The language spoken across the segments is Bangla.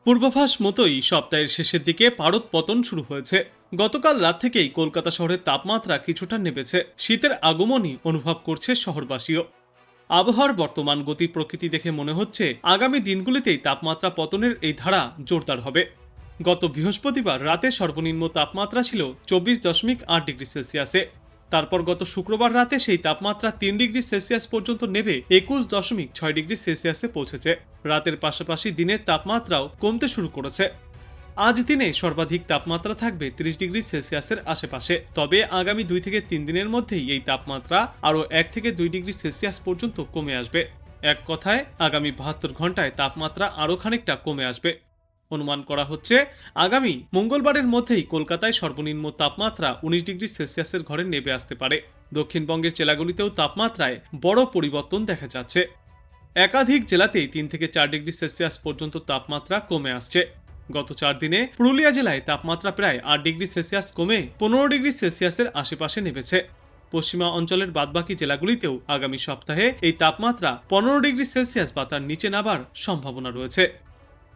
পূর্বাভাস মতোই সপ্তাহের শেষের দিকে পারদ পতন শুরু হয়েছে। গতকাল রাত থেকেই কলকাতা শহরের তাপমাত্রা কিছুটা নেমেছে। শীতের আগমনই অনুভব করছে শহরবাসীও। আবহাওয়ার বর্তমান গতি প্রকৃতি দেখে মনে হচ্ছে আগামী দিনগুলিতেই তাপমাত্রা পতনের এই ধারা জোরদার হবে। গত বৃহস্পতিবার রাতে সর্বনিম্ন তাপমাত্রা ছিল 24.8 ডিগ্রি সেলসিয়াসে। তারপর গত শুক্রবার রাতে সেই তাপমাত্রা 3 ডিগ্রি সেলসিয়াস পর্যন্ত নেমে 21.6 ডিগ্রি সেলসিয়াসে পৌঁছেছে। রাতের পাশাপাশি দিনের তাপমাত্রাও কমতে শুরু করেছে। আজ দিনে সর্বাধিক তাপমাত্রা থাকবে 30 ডিগ্রি সেলসিয়াসের আশেপাশে। তবে আগামী 2 থেকে 3 দিনের মধ্যেই এই তাপমাত্রা আরও 1 থেকে 2 ডিগ্রি সেলসিয়াস পর্যন্ত কমে আসবে। এক কথায় আগামী 72 ঘন্টায় তাপমাত্রা আরও খানিকটা কমে আসবে। অনুমান করা হচ্ছে আগামী মঙ্গলবারের মধ্যেই কলকাতায় সর্বনিম্ন তাপমাত্রা 19 ডিগ্রি সেলসিয়াসের ঘরে নেমে আসতে পারে। দক্ষিণবঙ্গের জেলাগুলিতেও তাপমাত্রায় বড় পরিবর্তন দেখা যাচ্ছে। একাধিক জেলাতেই 3 থেকে 4 ডিগ্রি সেলসিয়াস পর্যন্ত তাপমাত্রা কমে আসছে। গত 4 দিনে পুরুলিয়া জেলায় তাপমাত্রা প্রায় 8 ডিগ্রি সেলসিয়াস কমে 15 ডিগ্রি সেলসিয়াসের আশেপাশে নেমেছে। পশ্চিমা অঞ্চলের বাদবাকি জেলাগুলিতেও আগামী সপ্তাহে এই তাপমাত্রা 15 ডিগ্রি সেলসিয়াস বা তার নিচে নামার সম্ভাবনা রয়েছে।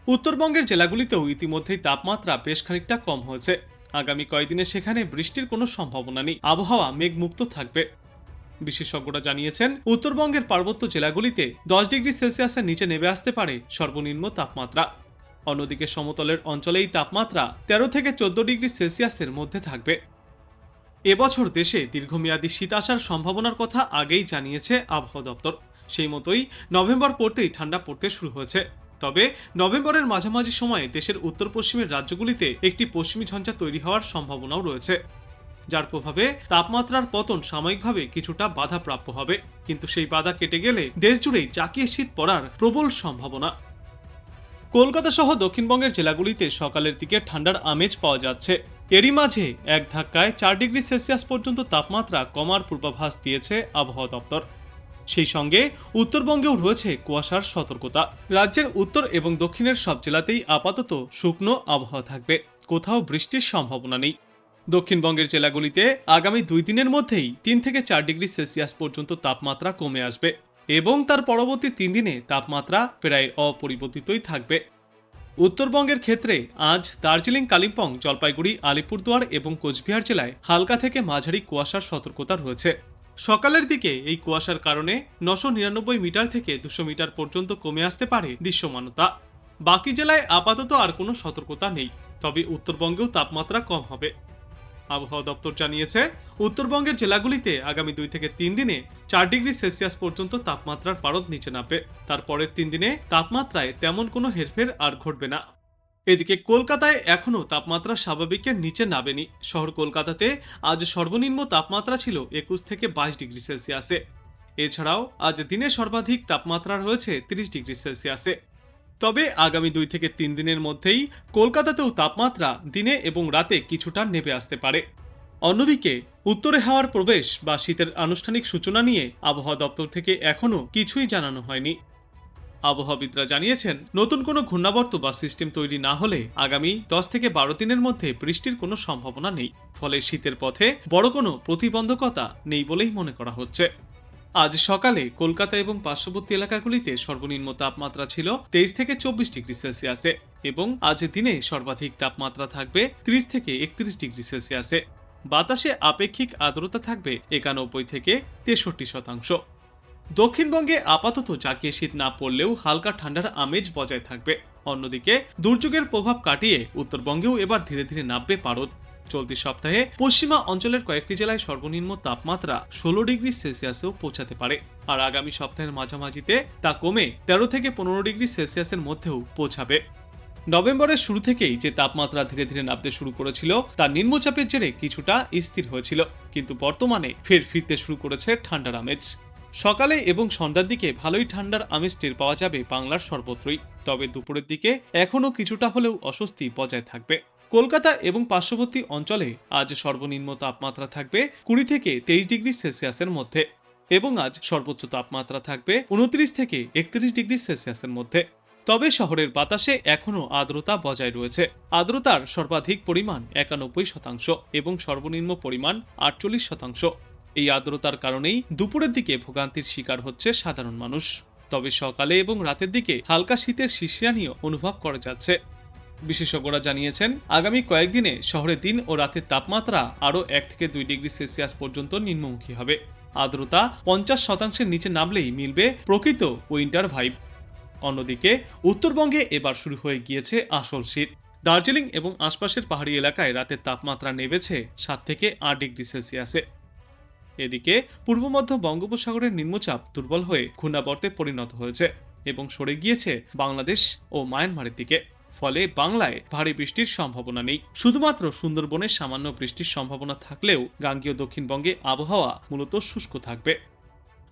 উত্তরবঙ্গের জেলাগুলিতেও ইতিমধ্যেই তাপমাত্রা বেশ খানিকটা কম হয়েছে। আগামী কয়েকদিনে সেখানে বৃষ্টির কোনো সম্ভাবনা নেই, আবহাওয়া মেঘমুক্ত থাকবে। বিশেষজ্ঞরা জানিয়েছেন উত্তরবঙ্গের পার্বত্য জেলাগুলিতে 10 ডিগ্রি সেলসিয়াসের নিচে নেমে আসতে পারে সর্বনিম্ন তাপমাত্রা। অন্যদিকে সমতলের অঞ্চলেই তাপমাত্রা 13 থেকে 14 ডিগ্রি সেলসিয়াসের মধ্যে থাকবে। এবছর দেশে দীর্ঘমেয়াদী শীত আসার সম্ভাবনার কথা আগেই জানিয়েছে আবহাওয়া দপ্তর। সেই মতোই নভেম্বর পড়তেই ঠান্ডা পড়তে শুরু হয়েছে। তবে নভেম্বরের মাঝামাঝি সময়ে দেশের উত্তর পশ্চিমের রাজ্যগুলিতে একটি পশ্চিমী ঝঞ্ঝা তৈরি হওয়ার সম্ভাবনাও রয়েছে, যার প্রভাবে তাপমাত্রার পতন সাময়িকভাবে কিছুটা বাধাপ্রাপ্য হবে। কিন্তু সেই বাধা কেটে গেলে দেশ জুড়েই জাঁকিয়ে শীত পড়ার প্রবল সম্ভাবনা। কলকাতা সহ দক্ষিণবঙ্গের জেলাগুলিতে সকালের দিকে ঠান্ডার আমেজ পাওয়া যাচ্ছে। এরই মাঝে এক ধাক্কায় 4 ডিগ্রি সেলসিয়াস পর্যন্ত তাপমাত্রা কমার পূর্বাভাস দিয়েছে আবহাওয়া দপ্তর। সেই সঙ্গে উত্তরবঙ্গেও রয়েছে কুয়াশার সতর্কতা। রাজ্যের উত্তর এবং দক্ষিণের সব জেলাতেই আপাতত শুকনো আবহাওয়া থাকবে, কোথাও বৃষ্টির সম্ভাবনা নেই। দক্ষিণবঙ্গের জেলাগুলিতে আগামী 2 দিনের মধ্যেই 3 থেকে 4 ডিগ্রি সেলসিয়াস পর্যন্ত তাপমাত্রা কমে আসবে এবং তার পরবর্তী 3 দিনে তাপমাত্রা প্রায় অপরিবর্তিতই থাকবে। উত্তরবঙ্গের ক্ষেত্রে আজ দার্জিলিং, কালিম্পং, জলপাইগুড়ি, আলিপুরদুয়ার এবং কোচবিহার জেলায় হালকা থেকে মাঝারি কুয়াশার সতর্কতা রয়েছে। সকালের দিকে এই কুয়াশার কারণে 999 মিটার থেকে 200 মিটার পর্যন্ত কমে আসতে পারে দৃশ্যমানতা। বাকি জেলায় আপাতত আর কোনো সতর্কতা নেই, তবে উত্তরবঙ্গেও তাপমাত্রা কম হবে। আবহাওয়া দপ্তর জানিয়েছে উত্তরবঙ্গের জেলাগুলিতে আগামী 2 থেকে 3 দিনে 4 ডিগ্রি সেলসিয়াস পর্যন্ত তাপমাত্রার পারদ নিচে নামবে। তারপরের 3 দিনে তাপমাত্রায় তেমন কোনো হেরফের আর ঘটবে না। এদিকে কলকাতায় এখনও তাপমাত্রা স্বাভাবিকের নিচে নামেনি। শহর কলকাতাতে আজ সর্বনিম্ন তাপমাত্রা ছিল 21 থেকে 22 ডিগ্রি সেলসিয়াসে। এছাড়াও আজ দিনে সর্বাধিক তাপমাত্রা রয়েছে 30 ডিগ্রি সেলসিয়াসে। তবে আগামী 2 থেকে 3 দিনের মধ্যেই কলকাতাতেও তাপমাত্রা দিনে এবং রাতে কিছুটা নেমে আসতে পারে। অন্যদিকে উত্তরে হাওয়ার প্রবেশ বা শীতের আনুষ্ঠানিক সূচনা নিয়ে আবহাওয়া দপ্তর থেকে এখনও কিছুই জানানো হয়নি। আবহাওয়াবিদরা জানিয়েছেন নতুন কোনো ঘূর্ণাবর্ত বা সিস্টেম তৈরি না হলে আগামী 10 থেকে 12 দিনের মধ্যে বৃষ্টির কোনো সম্ভাবনা নেই। ফলে শীতের পথে বড় কোনো প্রতিবন্ধকতা নেই বলেই মনে করা হচ্ছে। আজ সকালে কলকাতা এবং পার্শ্ববর্তী এলাকাগুলিতে সর্বনিম্ন তাপমাত্রা ছিল 23 থেকে 24 ডিগ্রি সেলসিয়াসে এবং আজ দিনে সর্বাধিক তাপমাত্রা থাকবে 30 থেকে 31 ডিগ্রি সেলসিয়াসে। বাতাসে আপেক্ষিক আর্দ্রতা থাকবে 91 থেকে 63%। দক্ষিণবঙ্গে আপাতত জাঁকিয়ে শীত না পড়লেও হালকা ঠান্ডার আমেজ বজায় থাকবে। অন্যদিকে দুর্যোগের প্রভাব কাটিয়ে উত্তরবঙ্গেও এবার ধীরে ধীরে নামবে পারদ। চলতি সপ্তাহে পশ্চিমা অঞ্চলের কয়েকটি জেলায় সর্বনিম্ন তাপমাত্রা 16 ডিগ্রি সেলসিয়াসেও পৌঁছাতে পারে, আর আগামী সপ্তাহের মাঝামাঝিতে তা কমে 13 থেকে 15 ডিগ্রি সেলসিয়াসের মধ্যেও পৌঁছাবে। নভেম্বরের শুরু থেকেই যে তাপমাত্রা ধীরে ধীরে নামতে শুরু করেছিল তা নিম্নচাপের জেরে কিছুটা স্থির হয়েছিল, কিন্তু বর্তমানে ফের ফিরতে শুরু করেছে ঠান্ডার আমেজ। সকালে এবং সন্ধ্যার দিকে ভালোই ঠান্ডার আমেজ টের পাওয়া যাবে বাংলার সর্বত্রই। তবে দুপুরের দিকে এখনও কিছুটা হলেও অস্বস্তি বজায় থাকবে। কলকাতা এবং পার্শ্ববর্তী অঞ্চলে আজ সর্বনিম্ন তাপমাত্রা থাকবে 20 থেকে 23 ডিগ্রি সেলসিয়াসের মধ্যে এবং আজ সর্বোচ্চ তাপমাত্রা থাকবে 29 থেকে 31 ডিগ্রি সেলসিয়াসের মধ্যে। তবে শহরের বাতাসে এখনও আর্দ্রতা বজায় রয়েছে। আর্দ্রতার সর্বাধিক পরিমাণ 91% এবং সর্বনিম্ন পরিমাণ 48%। এই আর্দ্রতার কারণেই দুপুরের দিকে ভোগান্তির শিকার হচ্ছে সাধারণ মানুষ। তবে সকালে এবং রাতের দিকে হালকা শীতের শিশিরানিও অনুভব করা যাচ্ছে। বিশেষজ্ঞরা জানিয়েছেন, আগামী কয়েকদিনে শহরে দিন ও রাতের তাপমাত্রা আরও 1 থেকে 2 ডিগ্রি সেলসিয়াস পর্যন্ত নিম্নমুখী হবে। আর্দ্রতা 50% নিচে নামলেই মিলবে প্রকৃত উইন্টার ভাইব। অন্যদিকে উত্তরবঙ্গে এবার শুরু হয়ে গিয়েছে আসল শীত। দার্জিলিং এবং আশপাশের পাহাড়ি এলাকায় রাতের তাপমাত্রা নেমেছে 7 থেকে 8 ডিগ্রি সেলসিয়াসে। এদিকে পূর্ব মধ্য বঙ্গোপসাগরের নিম্নচাপ দুর্বল হয়ে ঘূর্ণাবর্তে পরিণত হয়েছে এবং সরে গিয়েছে বাংলাদেশ ও মায়ানমারের দিকে। ফলে বাংলায় ভারী বৃষ্টির সম্ভাবনা নেই। শুধুমাত্র সুন্দরবনে সামান্য বৃষ্টির সম্ভাবনা থাকলেও গাঙ্গেয় দক্ষিণবঙ্গে আবহাওয়া মূলত শুষ্ক থাকবে।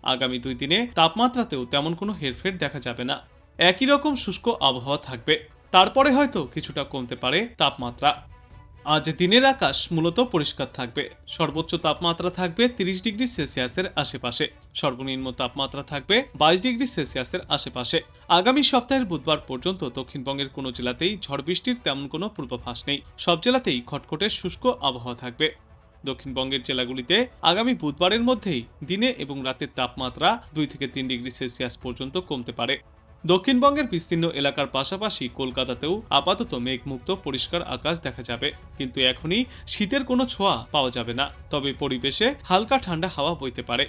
আগামী 2 দিনে তাপমাত্রাতেও তেমন কোনো হেরফের দেখা যাবে না। একই রকম শুষ্ক আবহাওয়া থাকবে। তারপরে হয়তো কিছুটা কমতে পারে তাপমাত্রা। আজ দিনের আকাশ মূলত পরিষ্কার থাকবে। সর্বোচ্চ তাপমাত্রা থাকবে 30 ডিগ্রি সেলসিয়াসের আশেপাশে, সর্বনিম্ন তাপমাত্রা থাকবে 22 ডিগ্রি সেলসিয়াসের আশেপাশে। আগামী সপ্তাহের বুধবার পর্যন্ত দক্ষিণবঙ্গের কোনো জেলাতেই ঝড় বৃষ্টির তেমন কোনো পূর্বাভাস নেই। সব জেলাতেই খটখটে শুষ্ক আবহাওয়া থাকবে। দক্ষিণবঙ্গের জেলাগুলিতে আগামী বুধবারের মধ্যেই দিনে এবং রাতের তাপমাত্রা 2 থেকে 3 ডিগ্রি সেলসিয়াস পর্যন্ত কমতে পারে। দক্ষিণবঙ্গের বিস্তীর্ণ এলাকার পাশাপাশি কলকাতাতেও আপাতত মেঘমুক্ত পরিষ্কার আকাশ দেখা যাবে, কিন্তু এখনই শীতের কোনো ছোঁয়া পাওয়া যাবে না। তবে পরিবেশে হালকা ঠান্ডা হাওয়া বইতে পারে।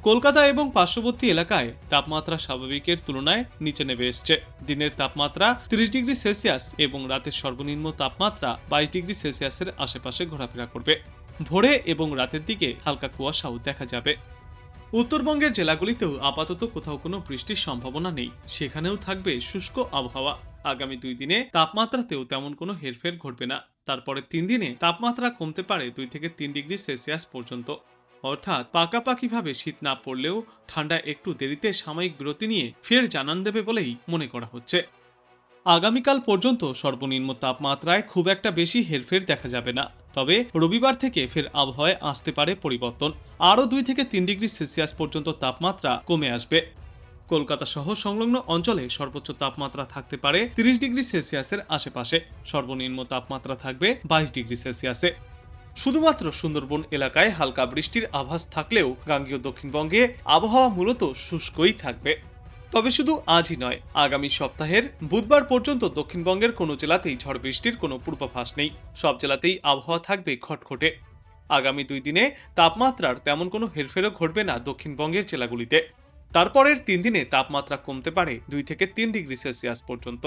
কলকাতা এবং পার্শ্ববর্তী এলাকায় তাপমাত্রা স্বাভাবিকের তুলনায় নিচে নেমে এসছে। দিনের তাপমাত্রা 30 ডিগ্রি সেলসিয়াস এবং রাতের সর্বনিম্ন তাপমাত্রা 22 ডিগ্রি সেলসিয়াসের আশেপাশে ঘোরাফেরা করবে। ভোরে এবং রাতের দিকে হালকা কুয়াশাও দেখা যাবে। উত্তরবঙ্গের জেলাগুলিতেও আপাতত কোথাও কোনো বৃষ্টির সম্ভাবনা নেই, সেখানেও থাকবে শুষ্ক আবহাওয়া। আগামী 2 দিনে তাপমাত্রাতেও তেমন কোনো হেরফের ঘটবে না। তারপরে 3 দিনে তাপমাত্রা কমতে পারে 2 থেকে 3 ডিগ্রি সেলসিয়াস পর্যন্ত। অর্থাৎ পাকাপাকিভাবে শীত না পড়লেও ঠান্ডা একটু দেরিতে সাময়িক বিরতি নিয়ে ফের জানান দেবে বলেই মনে করা হচ্ছে। আগামীকাল পর্যন্ত সর্বনিম্ন তাপমাত্রায় খুব একটা বেশি হেরফের দেখা যাবে না। তবে রবিবার থেকে ফের আবহাওয়ায় আসতে পারে পরিবর্তন। আরও 2 থেকে 3 ডিগ্রি সেলসিয়াস পর্যন্ত তাপমাত্রা কমে আসবে। কলকাতা সহ সংলগ্ন অঞ্চলে সর্বোচ্চ তাপমাত্রা থাকতে পারে 30 ডিগ্রি সেলসিয়াসের আশেপাশে, সর্বনিম্ন তাপমাত্রা থাকবে 22 ডিগ্রি সেলসিয়াসে। শুধুমাত্র সুন্দরবন এলাকায় হালকা বৃষ্টির আভাস থাকলেও গাঙ্গেয় দক্ষিণবঙ্গে আবহাওয়া মূলত শুষ্কই থাকবে। তবে শুধু আজই নয়, আগামী সপ্তাহের বুধবার পর্যন্ত দক্ষিণবঙ্গের কোনো জেলাতেই ঝড় বৃষ্টির কোনো পূর্বাভাস নেই। সব জেলাতেই আবহাওয়া থাকবে খটখটে। আগামী 2 দিনে তাপমাত্রার তেমন কোনো হেরফেরও ঘটবে না দক্ষিণবঙ্গের জেলাগুলিতে। তারপরের 3 দিনে তাপমাত্রা কমতে পারে 2 থেকে 3 ডিগ্রি সেলসিয়াস পর্যন্ত।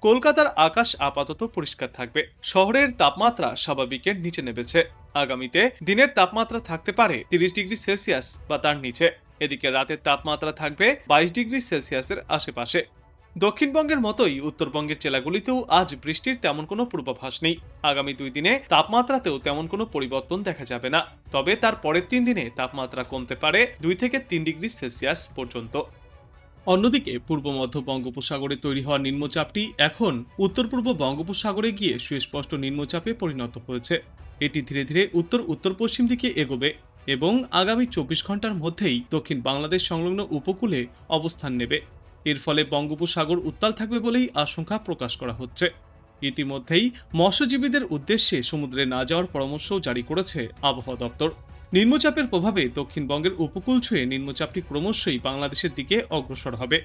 কলকাতার আকাশ আপাতত পরিষ্কার থাকবে। শহরের তাপমাত্রা স্বাভাবিকের নিচে নেমেছে। আগামীতে দিনের তাপমাত্রা থাকতে পারে 30 ডিগ্রি সেলসিয়াস বা তার নিচে। এদিকে রাতের তাপমাত্রা থাকবে 22 ডিগ্রি সেলসিয়াসের আশেপাশে। দক্ষিণবঙ্গের মতোই উত্তরবঙ্গের জেলাগুলিতেও আজ বৃষ্টির তেমন কোনো পূর্বাভাস নেই। আগামী 2 দিনে তাপমাত্রাতেও তেমন কোনো পরিবর্তন দেখা যাবে না। তবে তার পরের 3 দিনে তাপমাত্রা কমতে পারে 2 থেকে 3 ডিগ্রি সেলসিয়াস পর্যন্ত। অন্যদিকে পূর্ব মধ্য বঙ্গোপসাগরে তৈরি হওয়া নিম্নচাপটি এখন উত্তর পূর্ব বঙ্গোপসাগরে গিয়ে সুস্পষ্ট নিম্নচাপে পরিণত হয়েছে। এটি ধীরে ধীরে উত্তর উত্তর পশ্চিম দিকে এগোবে এবং আগামী 24 ঘন্টার মধ্যেই দক্ষিণ বাংলাদেশ সংলগ্ন উপকূলে অবস্থান নেবে। এর ফলে বঙ্গোপসাগর উত্তাল থাকবে বলেই আশঙ্কা প্রকাশ করা হচ্ছে। ইতিমধ্যেই মৎস্যজীবীদের উদ্দেশ্যে সমুদ্রে না যাওয়ার পরামর্শও জারি করেছে আবহাওয়া দপ্তর। নিম্নচাপের প্রভাবে দক্ষিণবঙ্গের উপকূল ছুঁয়ে নিম্নচাপটি ক্রমশই বাংলাদেশের দিকে অগ্রসর হবে।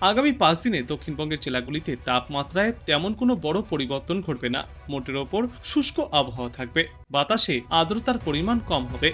আগামী 5 দিনে দক্ষিণবঙ্গের জেলাগুলিতে তাপমাত্রায় তেমন কোনো বড় পরিবর্তন ঘটবে না। মোটের ওপর শুষ্ক আবহাওয়া থাকবে। বাতাসে আর্দ্রতার পরিমাণ কম হবে।